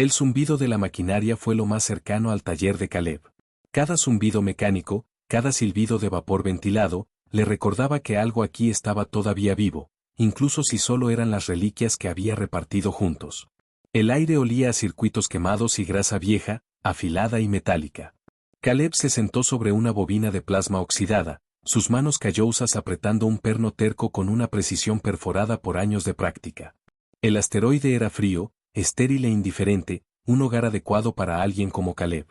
El zumbido de la maquinaria fue lo más cercano al taller de Caleb. Cada zumbido mecánico, cada silbido de vapor ventilado, le recordaba que algo aquí estaba todavía vivo, incluso si solo eran las reliquias que había repartido juntos. El aire olía a circuitos quemados y grasa vieja, afilada y metálica. Caleb se sentó sobre una bobina de plasma oxidada, sus manos callosas apretando un perno terco con una precisión perforada por años de práctica. El asteroide era frío, estéril e indiferente, un hogar adecuado para alguien como Caleb.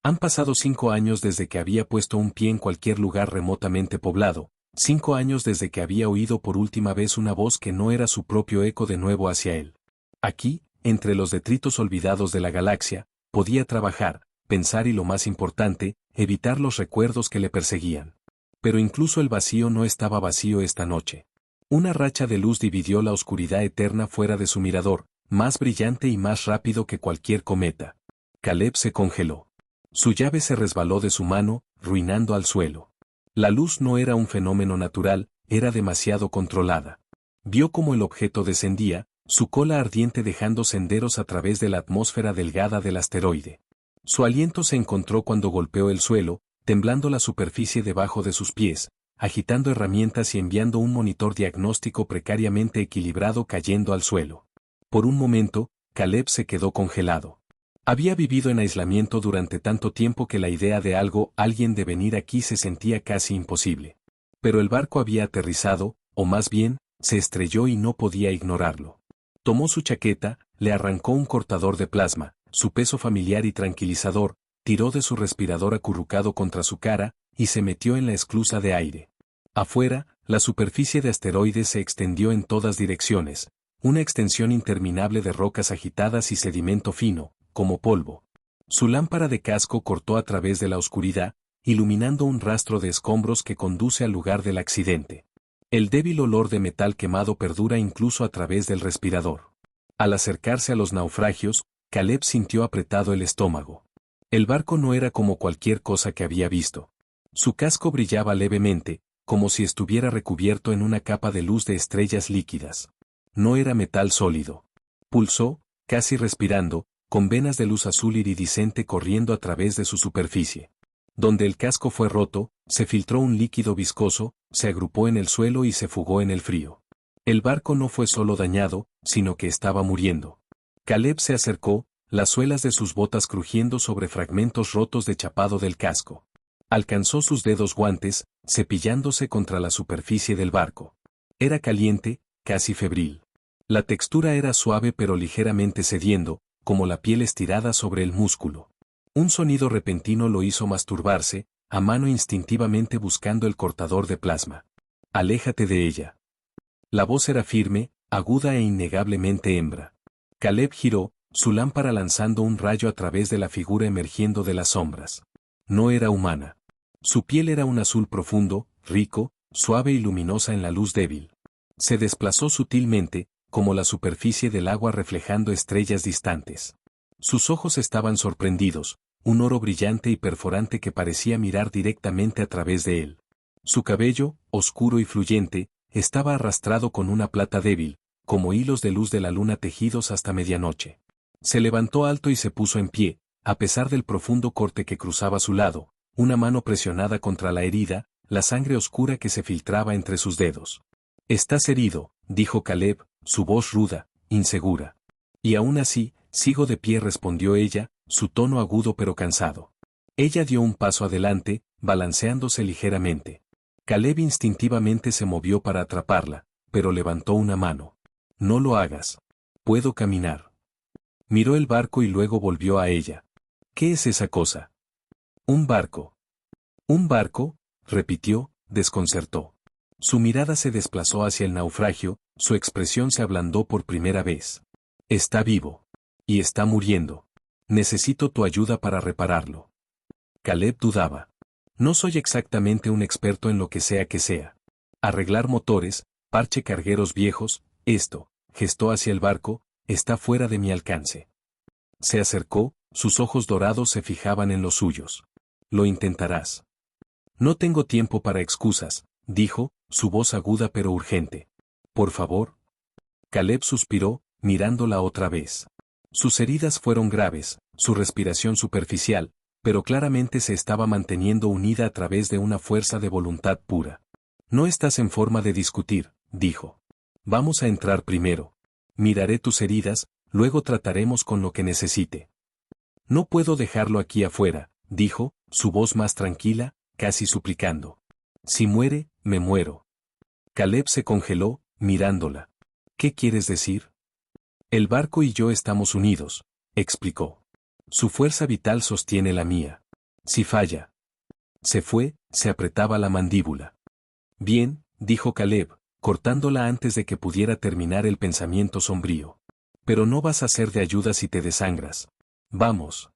Han pasado 5 años desde que había puesto un pie en cualquier lugar remotamente poblado, 5 años desde que había oído por última vez una voz que no era su propio eco de nuevo hacia él. Aquí, entre los detritos olvidados de la galaxia, podía trabajar, pensar y lo más importante, evitar los recuerdos que le perseguían. Pero incluso el vacío no estaba vacío esta noche. Una racha de luz dividió la oscuridad eterna fuera de su mirador, más brillante y más rápido que cualquier cometa. Caleb se congeló. Su llave se resbaló de su mano, ruinando al suelo. La luz no era un fenómeno natural, era demasiado controlada. Vio cómo el objeto descendía, su cola ardiente dejando senderos a través de la atmósfera delgada del asteroide. Su aliento se encontró cuando golpeó el suelo, temblando la superficie debajo de sus pies, agitando herramientas y enviando un monitor diagnóstico precariamente equilibrado cayendo al suelo. Por un momento, Caleb se quedó congelado. Había vivido en aislamiento durante tanto tiempo que la idea de alguien de venir aquí se sentía casi imposible. Pero el barco había aterrizado, o más bien, se estrelló y no podía ignorarlo. Tomó su chaqueta, le arrancó un cortador de plasma, su peso familiar y tranquilizador, tiró de su respirador acurrucado contra su cara, y se metió en la esclusa de aire. Afuera, la superficie de asteroides se extendió en todas direcciones, una extensión interminable de rocas agitadas y sedimento fino, como polvo. Su lámpara de casco cortó a través de la oscuridad, iluminando un rastro de escombros que conduce al lugar del accidente. El débil olor de metal quemado perdura incluso a través del respirador. Al acercarse a los naufragios, Caleb sintió apretado el estómago. El barco no era como cualquier cosa que había visto. Su casco brillaba levemente, como si estuviera recubierto en una capa de luz de estrellas líquidas. No era metal sólido. Pulsó, casi respirando, con venas de luz azul iridiscente corriendo a través de su superficie. Donde el casco fue roto, se filtró un líquido viscoso, se agrupó en el suelo y se fugó en el frío. El barco no fue solo dañado, sino que estaba muriendo. Caleb se acercó, las suelas de sus botas crujiendo sobre fragmentos rotos de chapado del casco. Alcanzó sus dedos guantes, cepillándose contra la superficie del barco. Era caliente, casi febril. La textura era suave pero ligeramente cediendo, como la piel estirada sobre el músculo. Un sonido repentino lo hizo masturbarse, a mano instintivamente buscando el cortador de plasma. «Aléjate de ella». La voz era firme, aguda e innegablemente hembra. Caleb giró, su lámpara lanzando un rayo a través de la figura emergiendo de las sombras. No era humana. Su piel era un azul profundo, rico, suave y luminosa en la luz débil. Se desplazó sutilmente, como la superficie del agua reflejando estrellas distantes. Sus ojos estaban sorprendidos, un oro brillante y perforante que parecía mirar directamente a través de él. Su cabello, oscuro y fluyente, estaba arrastrado con una plata débil, como hilos de luz de la luna tejidos hasta medianoche. Se levantó alto y se puso en pie, a pesar del profundo corte que cruzaba su lado, una mano presionada contra la herida, la sangre oscura que se filtraba entre sus dedos. «Estás herido», dijo Caleb, su voz ruda, insegura. «Y aún así, sigo de pie», respondió ella, su tono agudo pero cansado. Ella dio un paso adelante, balanceándose ligeramente. Caleb instintivamente se movió para atraparla, pero levantó una mano. «No lo hagas. Puedo caminar». Miró el barco y luego volvió a ella. «¿Qué es esa cosa?» «Un barco». «¿Un barco?», repitió, desconcertó. Su mirada se desplazó hacia el naufragio, su expresión se ablandó por primera vez. «Está vivo. Y está muriendo. Necesito tu ayuda para repararlo». Caleb dudaba. «No soy exactamente un experto en lo que sea. Arreglar motores, parche cargueros viejos, esto», gestó hacia el barco, «está fuera de mi alcance». Se acercó, sus ojos dorados se fijaban en los suyos. «Lo intentarás». «No tengo tiempo para excusas», dijo, su voz aguda pero urgente. «Por favor». Caleb suspiró, mirándola otra vez. Sus heridas fueron graves, su respiración superficial, pero claramente se estaba manteniendo unida a través de una fuerza de voluntad pura. No estás en forma de discutir, dijo. Vamos a entrar primero. Miraré tus heridas, luego trataremos con lo que necesite. No puedo dejarlo aquí afuera, dijo, su voz más tranquila, casi suplicando. Si muere, me muero. Caleb se congeló, mirándola. ¿Qué quieres decir? El barco y yo estamos unidos, explicó. Su fuerza vital sostiene la mía. Si falla. Se fue, se apretaba la mandíbula. Bien, dijo Caleb, cortándola antes de que pudiera terminar el pensamiento sombrío. Pero no vas a ser de ayuda si te desangras. Vamos.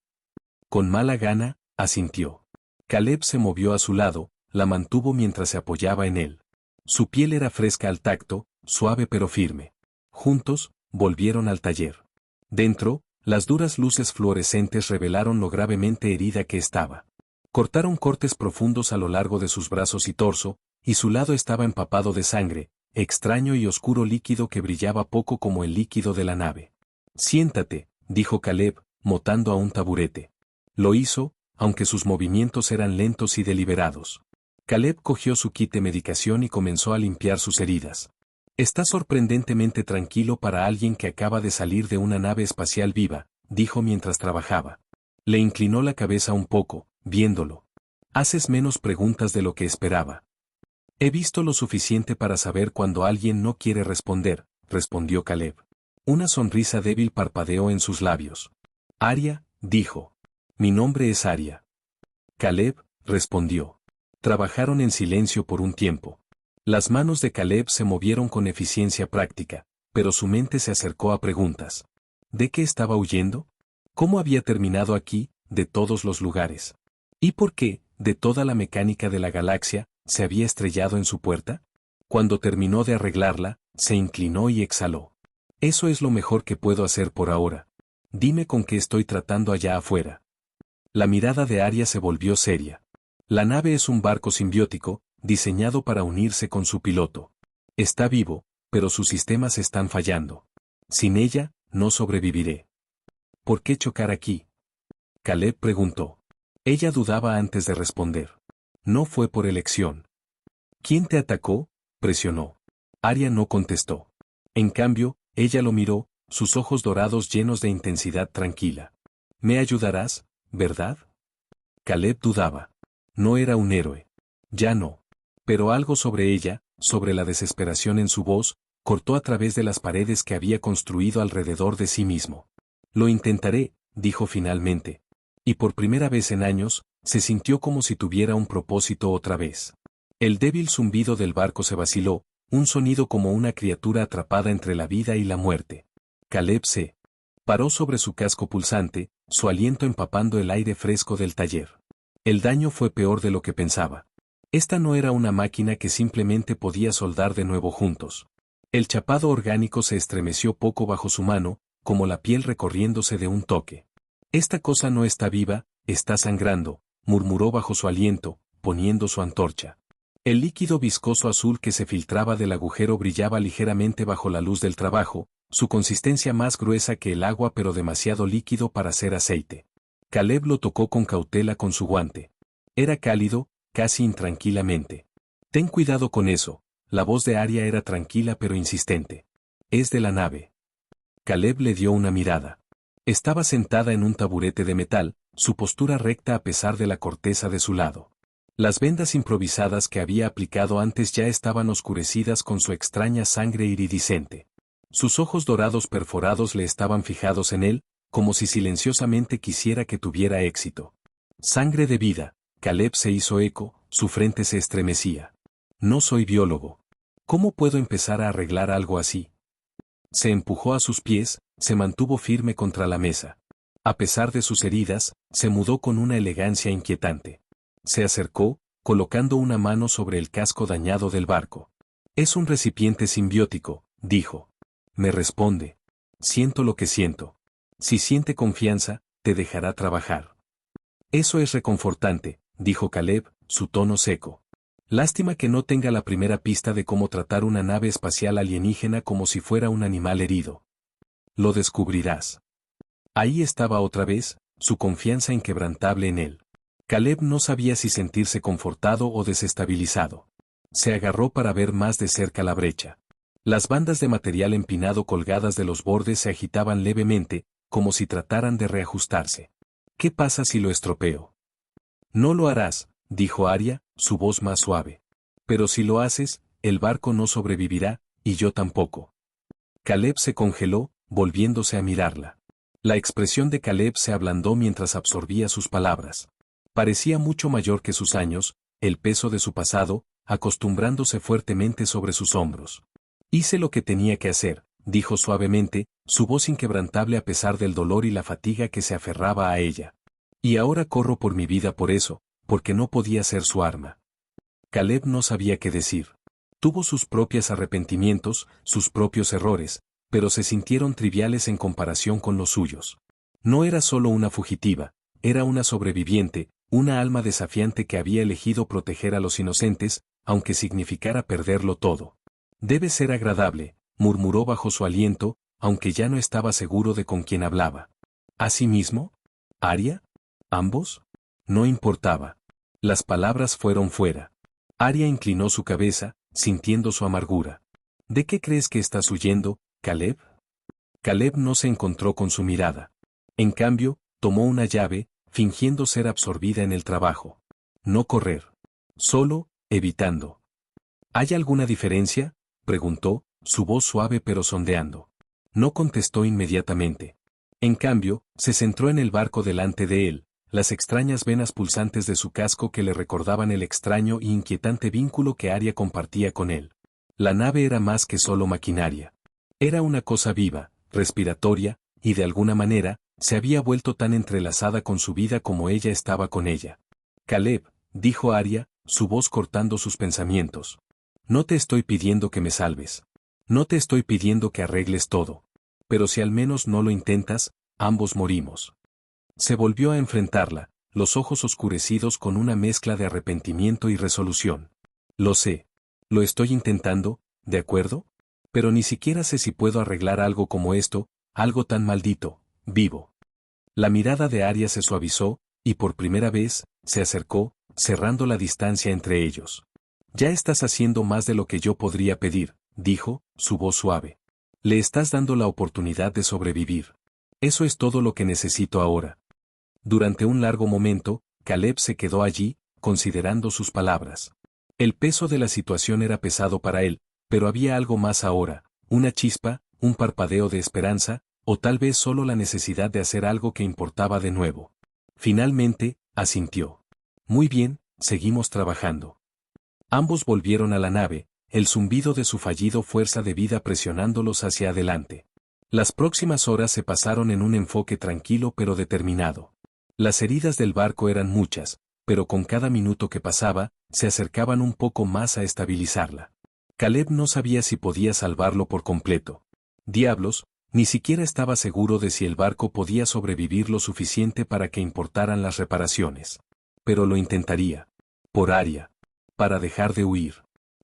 Con mala gana, asintió. Caleb se movió a su lado, la mantuvo mientras se apoyaba en él. Su piel era fresca al tacto, suave pero firme. Juntos, volvieron al taller. Dentro, las duras luces fluorescentes revelaron lo gravemente herida que estaba. Cortaron cortes profundos a lo largo de sus brazos y torso, y su lado estaba empapado de sangre, extraño y oscuro líquido que brillaba poco como el líquido de la nave. Siéntate, dijo Caleb, motando a un taburete. Lo hizo, aunque sus movimientos eran lentos y deliberados. Caleb cogió su kit de medicación y comenzó a limpiar sus heridas. Está sorprendentemente tranquilo para alguien que acaba de salir de una nave espacial viva, dijo mientras trabajaba. Le inclinó la cabeza un poco, viéndolo. Haces menos preguntas de lo que esperaba. He visto lo suficiente para saber cuando alguien no quiere responder, respondió Caleb. Una sonrisa débil parpadeó en sus labios. Aria, dijo. Mi nombre es Aria. Caleb, respondió. Trabajaron en silencio por un tiempo. Las manos de Caleb se movieron con eficiencia práctica, pero su mente se acercó a preguntas. ¿De qué estaba huyendo? ¿Cómo había terminado aquí, de todos los lugares? ¿Y por qué, de toda la mecánica de la galaxia, se había estrellado en su puerta? Cuando terminó de arreglarla, se inclinó y exhaló. Eso es lo mejor que puedo hacer por ahora. Dime con qué estoy tratando allá afuera. La mirada de Aria se volvió seria. La nave es un barco simbiótico, diseñado para unirse con su piloto. Está vivo, pero sus sistemas están fallando. Sin ella, no sobreviviré. ¿Por qué chocar aquí? Caleb preguntó. Ella dudaba antes de responder. No fue por elección. ¿Quién te atacó? Presionó. Aria no contestó. En cambio, ella lo miró, sus ojos dorados llenos de intensidad tranquila. ¿Me ayudarás, verdad? Caleb dudaba. No era un héroe. Ya no. Pero algo sobre ella, sobre la desesperación en su voz, cortó a través de las paredes que había construido alrededor de sí mismo. Lo intentaré, dijo finalmente. Y por primera vez en años, se sintió como si tuviera un propósito otra vez. El débil zumbido del barco se vaciló, un sonido como una criatura atrapada entre la vida y la muerte. Caleb se paró sobre su casco pulsante, su aliento empapando el aire fresco del taller. El daño fue peor de lo que pensaba. Esta no era una máquina que simplemente podía soldar de nuevo juntos. El chapado orgánico se estremeció poco bajo su mano, como la piel recorriéndose de un toque. Esta cosa no está viva, está sangrando, murmuró bajo su aliento, poniendo su antorcha. El líquido viscoso azul que se filtraba del agujero brillaba ligeramente bajo la luz del trabajo, su consistencia más gruesa que el agua pero demasiado líquido para ser aceite. Caleb lo tocó con cautela con su guante. Era cálido, casi intranquilamente. Ten cuidado con eso, la voz de Aria era tranquila pero insistente. Es de la nave. Caleb le dio una mirada. Estaba sentada en un taburete de metal, su postura recta a pesar de la corteza de su lado. Las vendas improvisadas que había aplicado antes ya estaban oscurecidas con su extraña sangre iridiscente. Sus ojos dorados perforados le estaban fijados en él, como si silenciosamente quisiera que tuviera éxito. Sangre de vida. Caleb se hizo eco, su frente se estremecía. No soy biólogo. ¿Cómo puedo empezar a arreglar algo así? Se empujó a sus pies, se mantuvo firme contra la mesa. A pesar de sus heridas, se mudó con una elegancia inquietante. Se acercó, colocando una mano sobre el casco dañado del barco. Es un recipiente simbiótico, dijo. Me responde. Siento lo que siento. Si siente confianza, te dejará trabajar. Eso es reconfortante, dijo Caleb, su tono seco. Lástima que no tenga la primera pista de cómo tratar una nave espacial alienígena como si fuera un animal herido. Lo descubrirás. Ahí estaba otra vez, su confianza inquebrantable en él. Caleb no sabía si sentirse confortado o desestabilizado. Se agarró para ver más de cerca la brecha. Las bandas de material empinado colgadas de los bordes se agitaban levemente, como si trataran de reajustarse. ¿Qué pasa si lo estropeo? No lo harás, dijo Arya, su voz más suave. Pero si lo haces, el barco no sobrevivirá, y yo tampoco. Caleb se congeló, volviéndose a mirarla. La expresión de Caleb se ablandó mientras absorbía sus palabras. Parecía mucho mayor que sus años, el peso de su pasado, acostumbrándose fuertemente sobre sus hombros. Hice lo que tenía que hacer, dijo suavemente, su voz inquebrantable a pesar del dolor y la fatiga que se aferraba a ella. Y ahora corro por mi vida por eso, porque no podía ser su arma. Caleb no sabía qué decir. Tuvo sus propios arrepentimientos, sus propios errores, pero se sintieron triviales en comparación con los suyos. No era solo una fugitiva, era una sobreviviente, una alma desafiante que había elegido proteger a los inocentes, aunque significara perderlo todo. Debe ser agradable, murmuró bajo su aliento, aunque ya no estaba seguro de con quién hablaba. ¿Asimismo? ¿Arya? ¿Ambos? No importaba. Las palabras fueron fuera. Arya inclinó su cabeza, sintiendo su amargura. ¿De qué crees que estás huyendo, Caleb? Caleb no se encontró con su mirada. En cambio, tomó una llave, fingiendo ser absorbida en el trabajo. No correr. Solo, evitando. ¿Hay alguna diferencia? Preguntó, su voz suave pero sondeando. No contestó inmediatamente. En cambio, se centró en el barco delante de él, las extrañas venas pulsantes de su casco que le recordaban el extraño e inquietante vínculo que Arya compartía con él. La nave era más que solo maquinaria. Era una cosa viva, respiratoria, y de alguna manera, se había vuelto tan entrelazada con su vida como ella estaba con ella. Caleb, dijo Arya, su voz cortando sus pensamientos. No te estoy pidiendo que me salves. No te estoy pidiendo que arregles todo. Pero si al menos no lo intentas, ambos morimos. Se volvió a enfrentarla, los ojos oscurecidos con una mezcla de arrepentimiento y resolución. Lo sé. Lo estoy intentando, ¿de acuerdo? Pero ni siquiera sé si puedo arreglar algo como esto, algo tan maldito, vivo. La mirada de Arya se suavizó, y por primera vez, se acercó, cerrando la distancia entre ellos. Ya estás haciendo más de lo que yo podría pedir, dijo, su voz suave. Le estás dando la oportunidad de sobrevivir. Eso es todo lo que necesito ahora. Durante un largo momento, Caleb se quedó allí, considerando sus palabras. El peso de la situación era pesado para él, pero había algo más ahora, una chispa, un parpadeo de esperanza, o tal vez solo la necesidad de hacer algo que importaba de nuevo. Finalmente, asintió. Muy bien, seguimos trabajando. Ambos volvieron a la nave, el zumbido de su fallido fuerza de vida presionándolos hacia adelante. Las próximas horas se pasaron en un enfoque tranquilo pero determinado. Las heridas del barco eran muchas, pero con cada minuto que pasaba, se acercaban un poco más a estabilizarla. Caleb no sabía si podía salvarlo por completo. Diablos, ni siquiera estaba seguro de si el barco podía sobrevivir lo suficiente para que importaran las reparaciones. Pero lo intentaría. Por Arya. Para dejar de huir.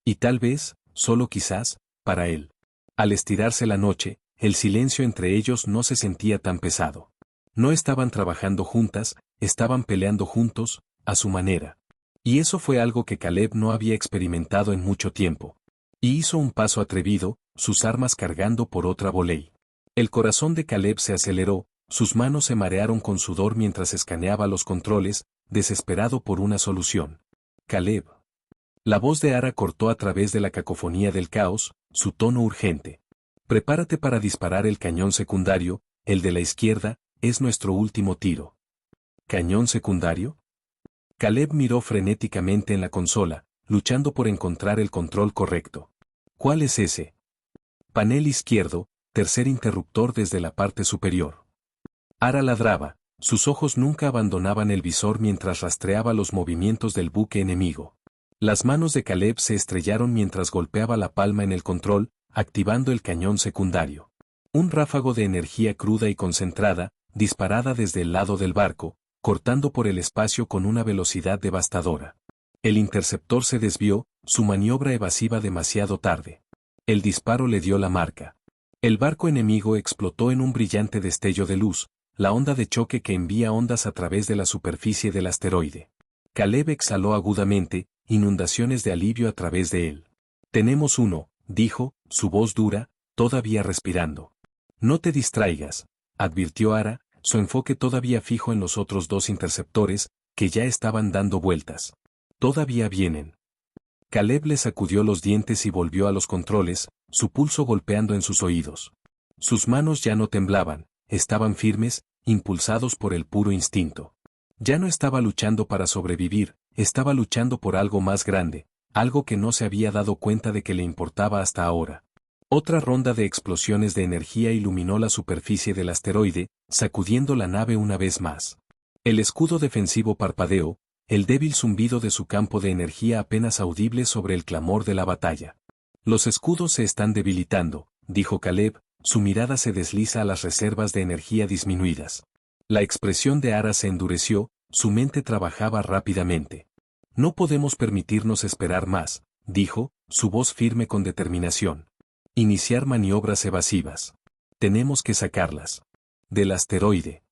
Y tal vez, solo quizás, para él. Al estirarse la noche, el silencio entre ellos no se sentía tan pesado. No estaban trabajando juntas, estaban peleando juntos, a su manera. Y eso fue algo que Caleb no había experimentado en mucho tiempo. Y hizo un paso atrevido, sus armas cargando por otra voley. El corazón de Caleb se aceleró, sus manos se marearon con sudor mientras escaneaba los controles, desesperado por una solución. Caleb. La voz de Ara cortó a través de la cacofonía del caos, su tono urgente. Prepárate para disparar el cañón secundario, el de la izquierda, es nuestro último tiro. ¿Cañón secundario? Caleb miró frenéticamente en la consola, luchando por encontrar el control correcto. ¿Cuál es ese? Panel izquierdo, tercer interruptor desde la parte superior. Ara ladraba, sus ojos nunca abandonaban el visor mientras rastreaba los movimientos del buque enemigo. Las manos de Caleb se estrellaron mientras golpeaba la palma en el control, activando el cañón secundario. Un ráfago de energía cruda y concentrada, disparada desde el lado del barco, cortando por el espacio con una velocidad devastadora. El interceptor se desvió, su maniobra evasiva demasiado tarde. El disparo le dio la marca. El barco enemigo explotó en un brillante destello de luz, la onda de choque que envía ondas a través de la superficie del asteroide. Caleb exhaló agudamente, inundaciones de alivio a través de él. Tenemos uno, dijo, su voz dura, todavía respirando. No te distraigas, advirtió Ara, su enfoque todavía fijo en los otros dos interceptores, que ya estaban dando vueltas. Todavía vienen. Caleb le sacudió los dientes y volvió a los controles, su pulso golpeando en sus oídos. Sus manos ya no temblaban, estaban firmes, impulsados por el puro instinto. Ya no estaba luchando para sobrevivir, estaba luchando por algo más grande, algo que no se había dado cuenta de que le importaba hasta ahora. Otra ronda de explosiones de energía iluminó la superficie del asteroide, sacudiendo la nave una vez más. El escudo defensivo parpadeó, el débil zumbido de su campo de energía apenas audible sobre el clamor de la batalla. Los escudos se están debilitando, dijo Caleb, su mirada se desliza a las reservas de energía disminuidas. La expresión de Ara se endureció, su mente trabajaba rápidamente. No podemos permitirnos esperar más, dijo, su voz firme con determinación. Iniciar maniobras evasivas. Tenemos que sacarlas. Del asteroide.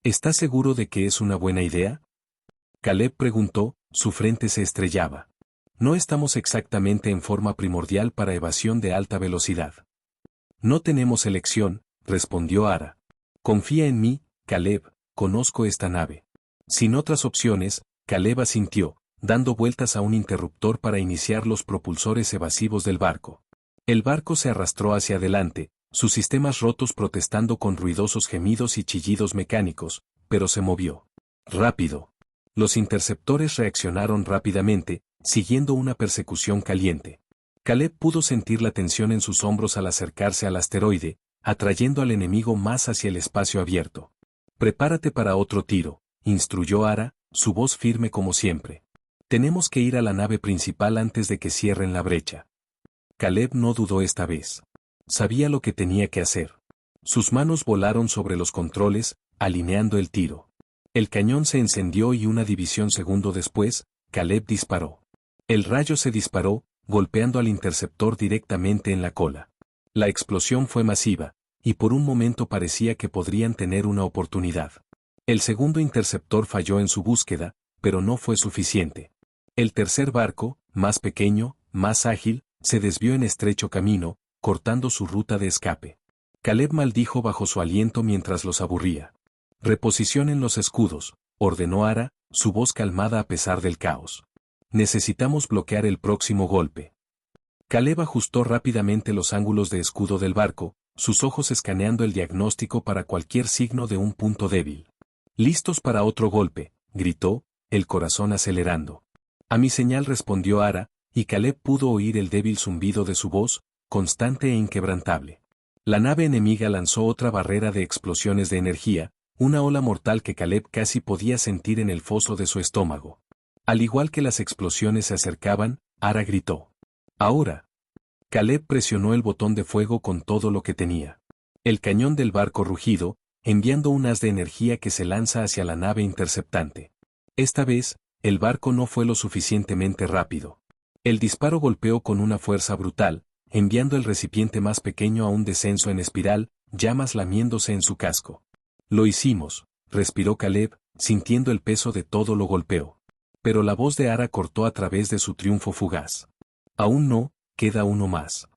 ¿Estás seguro de que es una buena idea? Caleb preguntó, su frente se estrellaba. No estamos exactamente en forma primordial para evasión de alta velocidad. No tenemos elección, respondió Ara. Confía en mí, Caleb, conozco esta nave. Sin otras opciones, Caleb asintió, dando vueltas a un interruptor para iniciar los propulsores evasivos del barco. El barco se arrastró hacia adelante, sus sistemas rotos protestando con ruidosos gemidos y chillidos mecánicos, pero se movió. Rápido. Los interceptores reaccionaron rápidamente, siguiendo una persecución caliente. Caleb pudo sentir la tensión en sus hombros al acercarse al asteroide, atrayendo al enemigo más hacia el espacio abierto. Prepárate para otro tiro, instruyó Ara, su voz firme como siempre. Tenemos que ir a la nave principal antes de que cierren la brecha. Caleb no dudó esta vez. Sabía lo que tenía que hacer. Sus manos volaron sobre los controles, alineando el tiro. El cañón se encendió y una división segundo después, Caleb disparó. El rayo se disparó, golpeando al interceptor directamente en la cola. La explosión fue masiva, y por un momento parecía que podrían tener una oportunidad. El segundo interceptor falló en su búsqueda, pero no fue suficiente. El tercer barco, más pequeño, más ágil, se desvió en estrecho camino, cortando su ruta de escape. Caleb maldijo bajo su aliento mientras los aburría. Reposicionen los escudos, ordenó Ara, su voz calmada a pesar del caos. Necesitamos bloquear el próximo golpe. Caleb ajustó rápidamente los ángulos de escudo del barco, sus ojos escaneando el diagnóstico para cualquier signo de un punto débil. «Listos para otro golpe», gritó, el corazón acelerando. A mi señal respondió Ara, y Caleb pudo oír el débil zumbido de su voz, constante e inquebrantable. La nave enemiga lanzó otra barrera de explosiones de energía, una ola mortal que Caleb casi podía sentir en el foso de su estómago. Al igual que las explosiones se acercaban, Ara gritó. «Ahora». Caleb presionó el botón de fuego con todo lo que tenía. El cañón del barco rugido, enviando un haz de energía que se lanza hacia la nave interceptante. Esta vez, el barco no fue lo suficientemente rápido. El disparo golpeó con una fuerza brutal, enviando el recipiente más pequeño a un descenso en espiral, llamas lamiéndose en su casco. «Lo hicimos», respiró Caleb, sintiendo el peso de todo lo golpeó. Pero la voz de Ara cortó a través de su triunfo fugaz. «Aún no, queda uno más».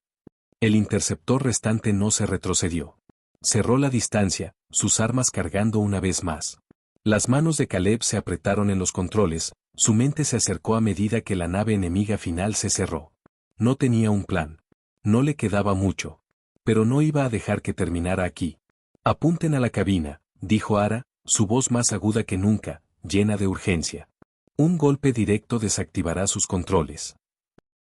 El interceptor restante no se retrocedió. Cerró la distancia, sus armas cargando una vez más. Las manos de Caleb se apretaron en los controles, su mente se acercó a medida que la nave enemiga final se cerró. No tenía un plan. No le quedaba mucho. Pero no iba a dejar que terminara aquí. «Apunten a la cabina», dijo Ara, su voz más aguda que nunca, llena de urgencia. «Un golpe directo desactivará sus controles».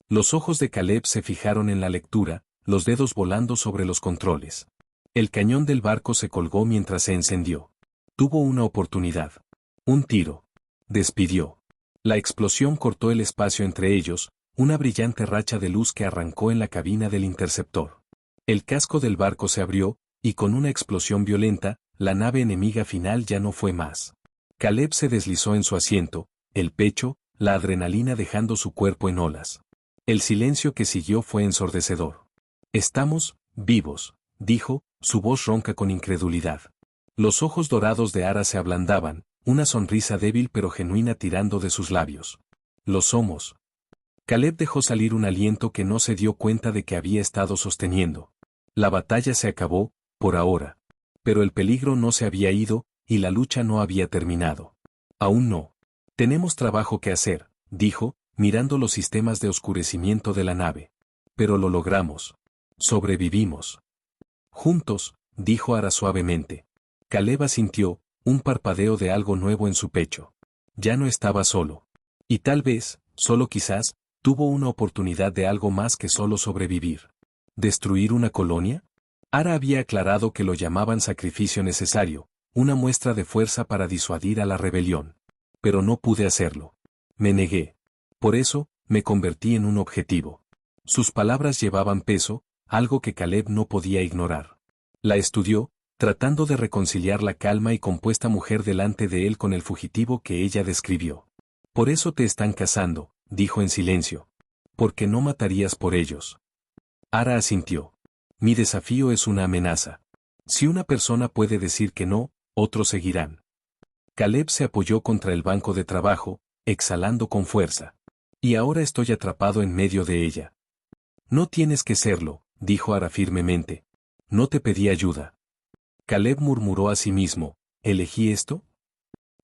Los ojos de Caleb se fijaron en la lectura, los dedos volando sobre los controles. El cañón del barco se colgó mientras se encendió. Tuvo una oportunidad. Un tiro. Despidió. La explosión cortó el espacio entre ellos, una brillante racha de luz que arrancó en la cabina del interceptor. El casco del barco se abrió, y con una explosión violenta, la nave enemiga final ya no fue más. Caleb se deslizó en su asiento, el pecho, la adrenalina dejando su cuerpo en olas. El silencio que siguió fue ensordecedor. «Estamos vivos», dijo, su voz ronca con incredulidad. Los ojos dorados de Ara se ablandaban, una sonrisa débil pero genuina tirando de sus labios. Lo somos. Caleb dejó salir un aliento que no se dio cuenta de que había estado sosteniendo. La batalla se acabó, por ahora. Pero el peligro no se había ido, y la lucha no había terminado. Aún no. Tenemos trabajo que hacer, dijo, mirando los sistemas de oscurecimiento de la nave. Pero lo logramos. Sobrevivimos. Juntos, dijo Ara suavemente. Caleb asintió, un parpadeo de algo nuevo en su pecho. Ya no estaba solo. Y tal vez, solo quizás, tuvo una oportunidad de algo más que solo sobrevivir. ¿Destruir una colonia? Ara había aclarado que lo llamaban sacrificio necesario, una muestra de fuerza para disuadir a la rebelión. Pero no pude hacerlo. Me negué. Por eso, me convertí en un objetivo. Sus palabras llevaban peso, algo que Caleb no podía ignorar. La estudió, tratando de reconciliar la calma y compuesta mujer delante de él con el fugitivo que ella describió. Por eso te están cazando, dijo en silencio. Porque no matarías por ellos. Ara asintió. Mi desafío es una amenaza. Si una persona puede decir que no, otros seguirán. Caleb se apoyó contra el banco de trabajo, exhalando con fuerza. Y ahora estoy atrapado en medio de ella. No tienes que serlo, dijo Ara firmemente. No te pedí ayuda. Caleb murmuró a sí mismo, ¿elegí esto?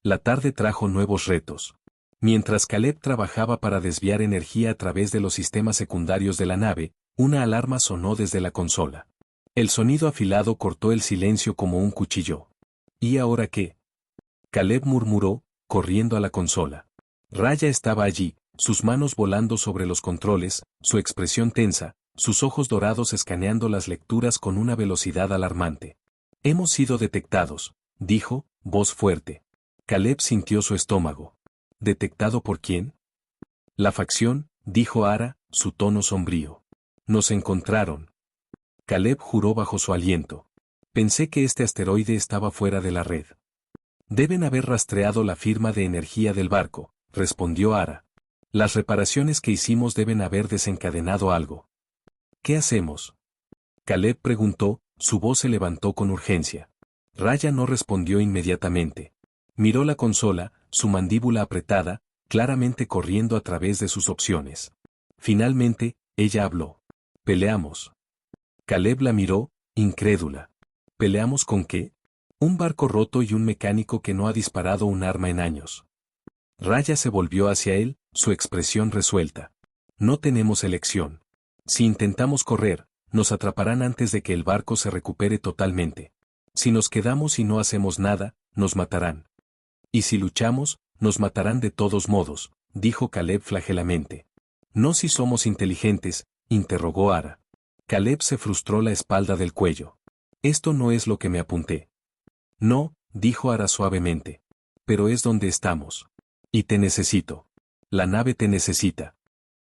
La tarde trajo nuevos retos. Mientras Caleb trabajaba para desviar energía a través de los sistemas secundarios de la nave, una alarma sonó desde la consola. El sonido afilado cortó el silencio como un cuchillo. ¿Y ahora qué? Caleb murmuró, corriendo a la consola. Raya estaba allí, sus manos volando sobre los controles, su expresión tensa, sus ojos dorados escaneando las lecturas con una velocidad alarmante. Hemos sido detectados, dijo, voz fuerte. Caleb sintió su estómago. ¿Detectado por quién? La facción, dijo Ara, su tono sombrío. Nos encontraron. Caleb juró bajo su aliento. Pensé que este asteroide estaba fuera de la red. Deben haber rastreado la firma de energía del barco, respondió Ara. Las reparaciones que hicimos deben haber desencadenado algo. ¿Qué hacemos? Caleb preguntó, su voz se levantó con urgencia. Raya no respondió inmediatamente. Miró la consola, su mandíbula apretada, claramente corriendo a través de sus opciones. Finalmente, ella habló. Peleamos. Caleb la miró, incrédula. ¿Peleamos con qué? Un barco roto y un mecánico que no ha disparado un arma en años. Raya se volvió hacia él, su expresión resuelta. No tenemos elección. Si intentamos correr, nos atraparán antes de que el barco se recupere totalmente. Si nos quedamos y no hacemos nada, nos matarán. Y si luchamos, nos matarán de todos modos, dijo Caleb flagelamente. No si somos inteligentes, interrogó Ara. Caleb se frustró la espalda del cuello. Esto no es lo que me apunté. No, dijo Ara suavemente. Pero es donde estamos. Y te necesito. La nave te necesita.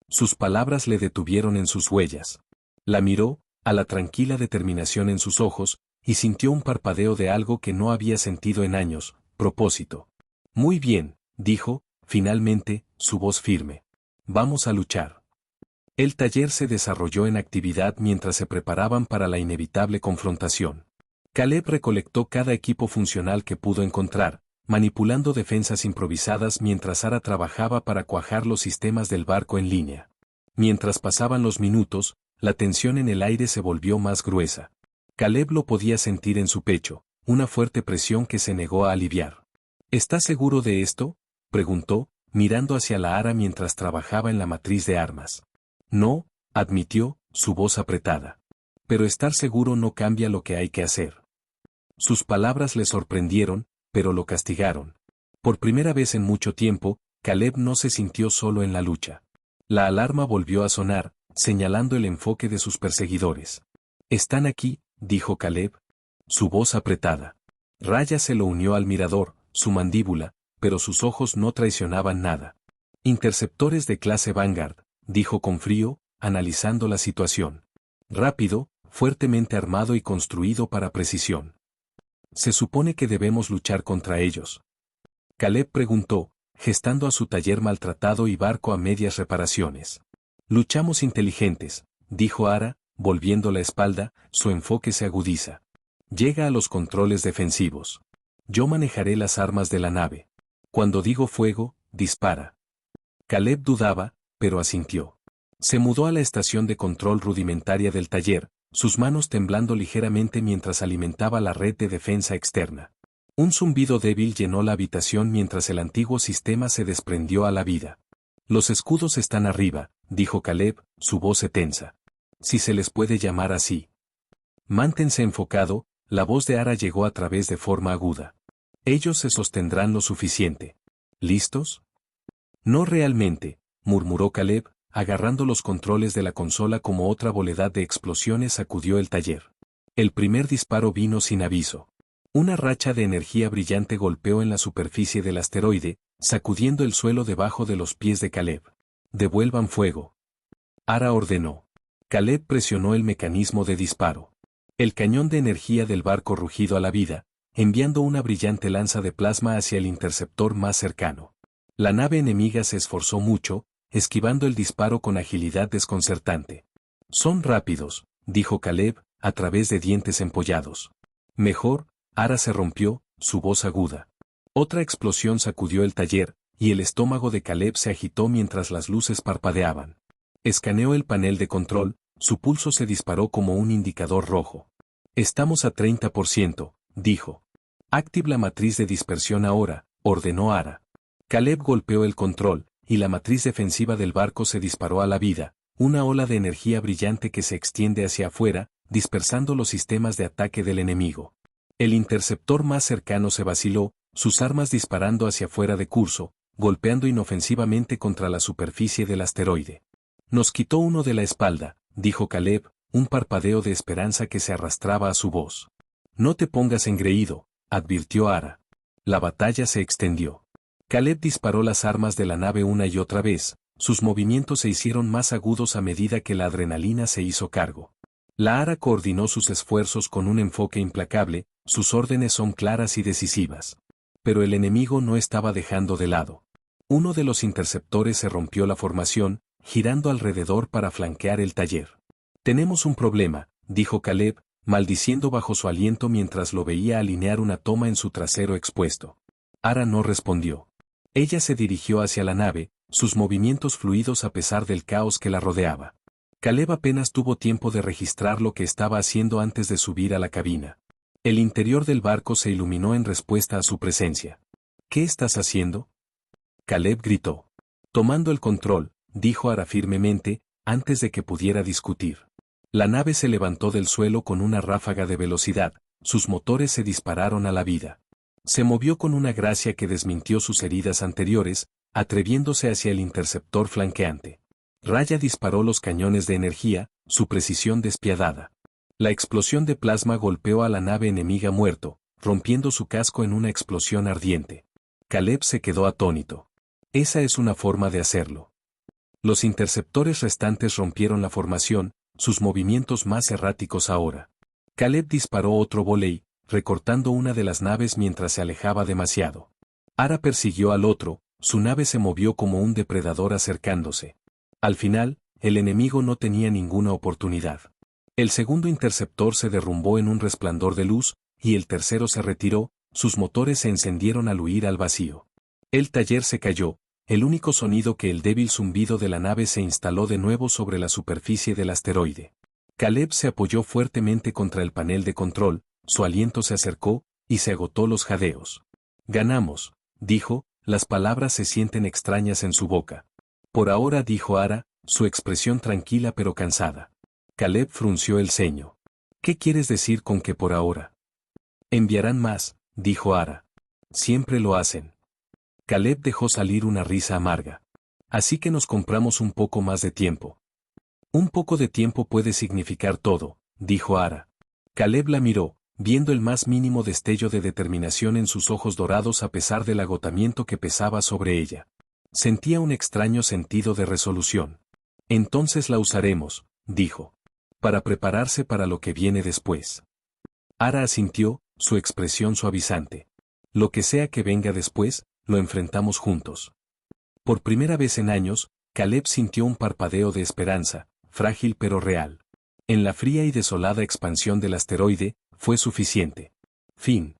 Sus palabras le detuvieron en sus huellas. La miró, a la tranquila determinación en sus ojos, y sintió un parpadeo de algo que no había sentido en años, propósito. Muy bien, dijo, finalmente, su voz firme. Vamos a luchar. El taller se desarrolló en actividad mientras se preparaban para la inevitable confrontación. Caleb recolectó cada equipo funcional que pudo encontrar, manipulando defensas improvisadas mientras Ara trabajaba para cuajar los sistemas del barco en línea. Mientras pasaban los minutos, la tensión en el aire se volvió más gruesa. Caleb lo podía sentir en su pecho, una fuerte presión que se negó a aliviar. ¿Estás seguro de esto?, preguntó, mirando hacia la Ara mientras trabajaba en la matriz de armas. No, admitió, su voz apretada. Pero estar seguro no cambia lo que hay que hacer. Sus palabras le sorprendieron, pero lo castigaron. Por primera vez en mucho tiempo, Caleb no se sintió solo en la lucha. La alarma volvió a sonar, señalando el enfoque de sus perseguidores. «Están aquí», dijo Caleb. Su voz apretada. Raya se lo unió al mirador, su mandíbula, pero sus ojos no traicionaban nada. «Interceptores de clase Vanguard», dijo con frío, analizando la situación. «Rápido, fuertemente armado y construido para precisión. Se supone que debemos luchar contra ellos». Caleb preguntó, gestando a su taller maltratado y barco a medias reparaciones. «Luchamos inteligentes», dijo Ara, volviendo la espalda, su enfoque se agudiza. Llega a los controles defensivos. Yo manejaré las armas de la nave. Cuando digo fuego, dispara. Caleb dudaba, pero asintió. Se mudó a la estación de control rudimentaria del taller, sus manos temblando ligeramente mientras alimentaba la red de defensa externa. Un zumbido débil llenó la habitación mientras el antiguo sistema se desprendió a la vida. Los escudos están arriba, dijo Caleb, su voz se tensa. Si se les puede llamar así. Mántense enfocado, la voz de Ara llegó a través de forma aguda. Ellos se sostendrán lo suficiente. ¿Listos? No realmente, murmuró Caleb, agarrando los controles de la consola como otra boledad de explosiones sacudió el taller. El primer disparo vino sin aviso. Una racha de energía brillante golpeó en la superficie del asteroide, sacudiendo el suelo debajo de los pies de Caleb. Devuelvan fuego. Ara ordenó. Caleb presionó el mecanismo de disparo. El cañón de energía del barco rugido a la vida, enviando una brillante lanza de plasma hacia el interceptor más cercano. La nave enemiga se esforzó mucho, esquivando el disparo con agilidad desconcertante. Son rápidos, dijo Caleb, a través de dientes empollados. Mejor, Ara se rompió, su voz aguda. Otra explosión sacudió el taller, y el estómago de Caleb se agitó mientras las luces parpadeaban. Escaneó el panel de control, su pulso se disparó como un indicador rojo. Estamos a 30%, dijo. Active la matriz de dispersión ahora, ordenó Ara. Caleb golpeó el control, y la matriz defensiva del barco se disparó a la vida, una ola de energía brillante que se extiende hacia afuera, dispersando los sistemas de ataque del enemigo. El interceptor más cercano se vaciló, sus armas disparando hacia fuera de curso, golpeando inofensivamente contra la superficie del asteroide. Nos quitó uno de la espalda, dijo Caleb, un parpadeo de esperanza que se arrastraba a su voz. No te pongas engreído, advirtió Ara. La batalla se extendió. Caleb disparó las armas de la nave una y otra vez, sus movimientos se hicieron más agudos a medida que la adrenalina se hizo cargo. La Ara coordinó sus esfuerzos con un enfoque implacable, sus órdenes son claras y decisivas. Pero el enemigo no estaba dejando de lado. Uno de los interceptores se rompió la formación, girando alrededor para flanquear el taller. Tenemos un problema, dijo Caleb, maldiciendo bajo su aliento mientras lo veía alinear una toma en su trasero expuesto. Ara no respondió. Ella se dirigió hacia la nave, sus movimientos fluidos a pesar del caos que la rodeaba. Caleb apenas tuvo tiempo de registrar lo que estaba haciendo antes de subir a la cabina. El interior del barco se iluminó en respuesta a su presencia. ¿Qué estás haciendo? Caleb gritó. Tomando el control, dijo Ara firmemente, antes de que pudiera discutir. La nave se levantó del suelo con una ráfaga de velocidad, sus motores se dispararon a la vida. Se movió con una gracia que desmintió sus heridas anteriores, atreviéndose hacia el interceptor flanqueante. Raya disparó los cañones de energía, su precisión despiadada. La explosión de plasma golpeó a la nave enemiga muerto, rompiendo su casco en una explosión ardiente. Caleb se quedó atónito. Esa es una forma de hacerlo. Los interceptores restantes rompieron la formación, sus movimientos más erráticos ahora. Caleb disparó otro voley, recortando una de las naves mientras se alejaba demasiado. Ara persiguió al otro, su nave se movió como un depredador acercándose. Al final, el enemigo no tenía ninguna oportunidad. El segundo interceptor se derrumbó en un resplandor de luz, y el tercero se retiró, sus motores se encendieron al huir al vacío. El taller se cayó, el único sonido que el débil zumbido de la nave se instaló de nuevo sobre la superficie del asteroide. Caleb se apoyó fuertemente contra el panel de control, su aliento se acercó, y se agotó los jadeos. Ganamos, dijo, las palabras se sienten extrañas en su boca. Por ahora, dijo Ara, su expresión tranquila pero cansada. Caleb frunció el ceño. ¿Qué quieres decir con que por ahora? Enviarán más, dijo Ara. Siempre lo hacen. Caleb dejó salir una risa amarga. Así que nos compramos un poco más de tiempo. Un poco de tiempo puede significar todo, dijo Ara. Caleb la miró, viendo el más mínimo destello de determinación en sus ojos dorados a pesar del agotamiento que pesaba sobre ella. Sentía un extraño sentido de resolución. Entonces la usaremos, dijo. Para prepararse para lo que viene después. Ara asintió, su expresión suavizante. Lo que sea que venga después, lo enfrentamos juntos. Por primera vez en años, Caleb sintió un parpadeo de esperanza, frágil pero real. En la fría y desolada expansión del asteroide, fue suficiente. Fin.